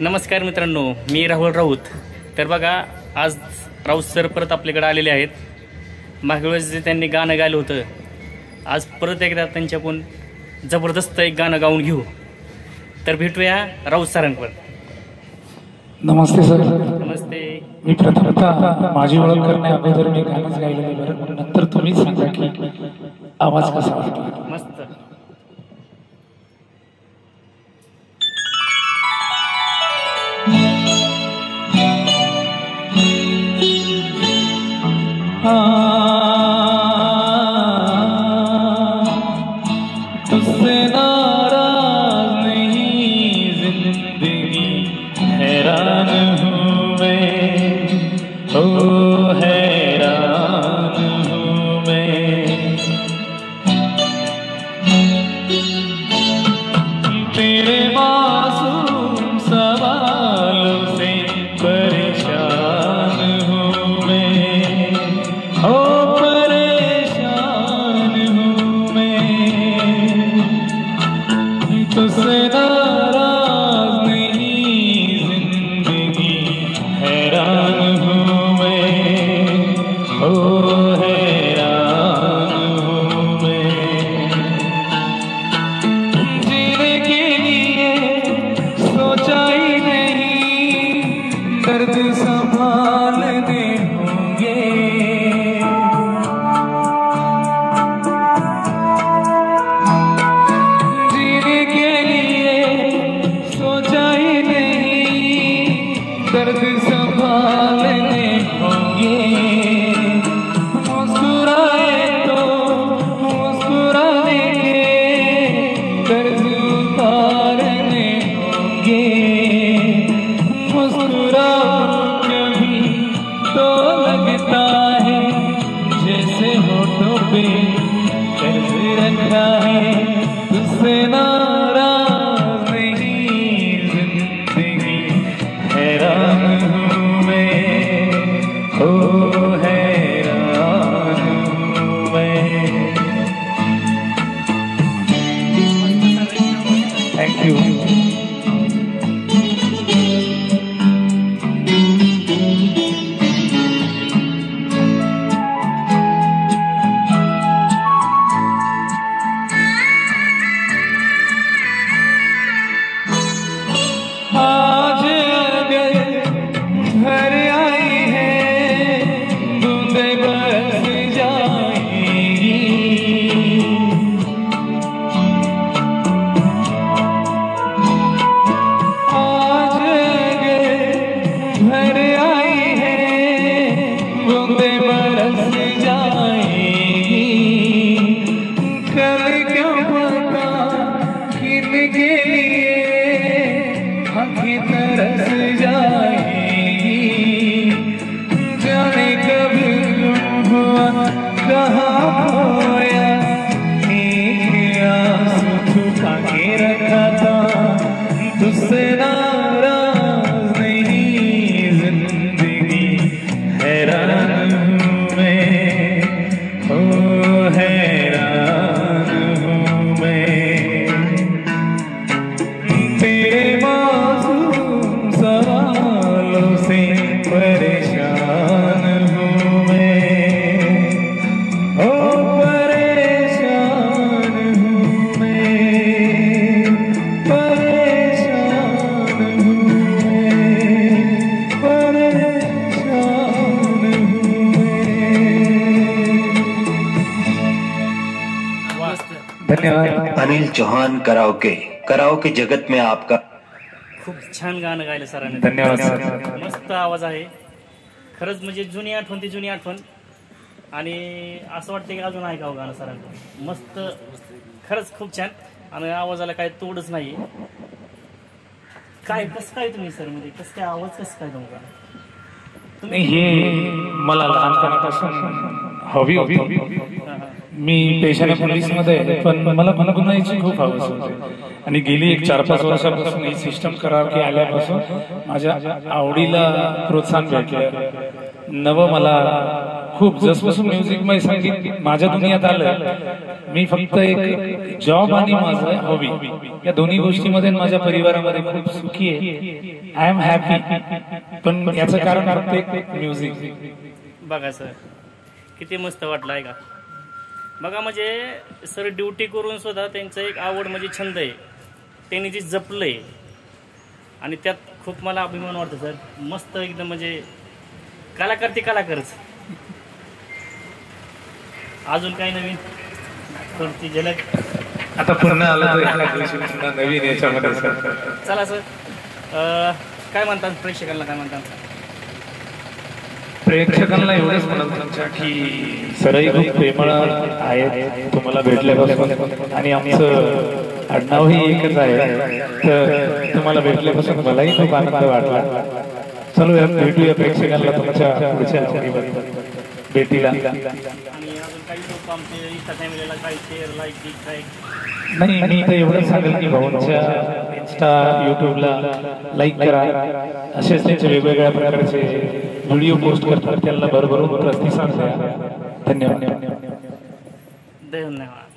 नमस्कार मित्रांनो, मी राहुल राऊत. तर बघा, आज राऊत सर परत आपल्याकडे आलेले आहेत. मागच्या वेळेस जे त्यांनी गाणं गायलं होतं, आज परत एकदा त्यांच्याकडून जबरदस्त एक गाणं गाऊन घेऊ. तर भेटूया राऊत सरांकडे. नमस्ते सर. नमस्ते. मी प्रथमतः माझी ओळख करण्या अगोदर मी गाणंच गायलेलं बरं, नंतर तुम्हीच सांगा की आवाज कसा वाटला. मस्त. तुझसे नाराज नहीं जिंदगी, हैरान हूँ मैं, ओ हैरान हूँ मैं. तेरे मासूम सवालों से परेशान हूँ मैं, ओ तुझसे नाराज नहीं जिंदगी, हैरान हूँ मैं, ओ हैरान हूँ मैं. जीने के लिए सोचा ही नहीं, दर्द संभालने होंगे. दर्द संभालने होंगे. मुस्कुराए तो मुस्कुरा देंगे, दर्द उतारने होंगे. मुस्कुराओ कभी तो लगता है जैसे होठों पे कर्ज रखा है. तुझसे नाराज नहीं जिंदगी, हैरान हूँ मैं, ओ हैरान हूँ मैं. Thank you. आज अगर घर आई है, बूंदे बरस जाएंगी. आज अगर घर आई है, बूंदे बरस जाएंगी. कल क्यों पता किन के लिए आँखें तरस जाएगी. जाने कब गुम हुआ, कहाँ खोया, एक आंसू छुपा के रखा था. तुझसे नाराज नहीं जिंदगी, हैरान हूँ मैं, ओ हैरान हूँ मैं. तेरे मासूम सवालों से परेशान हूँ मैं, ओ परेशान हूँ मैं, परेशान हूँ मैं, परेशान हूँ मैं. धन्यवाद. अनिल चौहान कराओके. कराओके जगत में आपका खूप छान गाणं गायलं सरांनी. धन्यवाद सर. मस्त आवाज आहे. खरंच म्हणजे जुनी आठवण ती जुनी आठवण. आणि असं वाटतं की अजून ऐकावं गाणं सरांचं. मस्त, खरंच खूप छान. आणि आवाजाला काय तोडच नाही. काय कसं काय तुम्ही सर, म्हणजे कसं काय आवाज, कसं काय तुमचा? नाही, हे मला लहानपणापासून हॉबी होती. मी पेशाने पोलीसमध्ये, पण मला गुणगुणायची खूप हौस होती. आणि गेली एक 4-5 वर्षापासून ही सिस्टम करावकी आल्यापासून माझ्या आवडीला प्रोत्साहन भेटलं. नवं मला खूप जसपासून म्युझिकमय संगीत माझ्या दुनियात आलं, मी फक्त एक जॉब आणि माझं हॉबी या दोन्ही गोष्टीमध्ये माझ्या परिवारामध्ये खूप सुखी आहे. I am happy. पण याचं कारण फक्त एक म्युझिक. बघा सर, किती मस्त वाटलं आहे का. बघा म्हणजे सर ड्युटी करून सुद्धा त्यांचं एक आवड म्हणजे छंद आहे, त्यांनी जे जपलं आहे आणि त्यात खूप मला अभिमान वाटतो सर. मस्त एकदम म्हणजे कलाकार ते कलाकारच. अजून काही नवीन थोडी झलक आता पुन्हा आलं तर नवीन याच्यामध्ये सर. चला सर, काय म्हणतात प्रेक्षकांना, काय म्हणतात? प्रेक्षकांना एवढंच म्हणत तुमच्या की सरही खूप प्रेमळ आहेत तुम्हाला भेटल्यापासून, आणि आमचं आडनावही एकच आहे, तर तुम्हाला भेटल्यापासून मलाही खूप आनंद वाटला. चलो यार, भेटूया प्रेक्षकांना तुमच्या पुढच्या भेटीला. आणि अजून काही लोक आमचे इंस्टा फॅमिलीला काही शेअर, लाईक, डिसलाईक. नाही, मी तर एवढंच सांगेल की भाऊंच्या इंस्टा, युट्यूबला लाईक करा. असेच त्यांचे वेगवेगळ्या प्रकारचे व्हिडिओ पोस्ट करतात, त्यांना भरभरून प्रतिसाद द्या. धन्यवाद. धन्यवाद.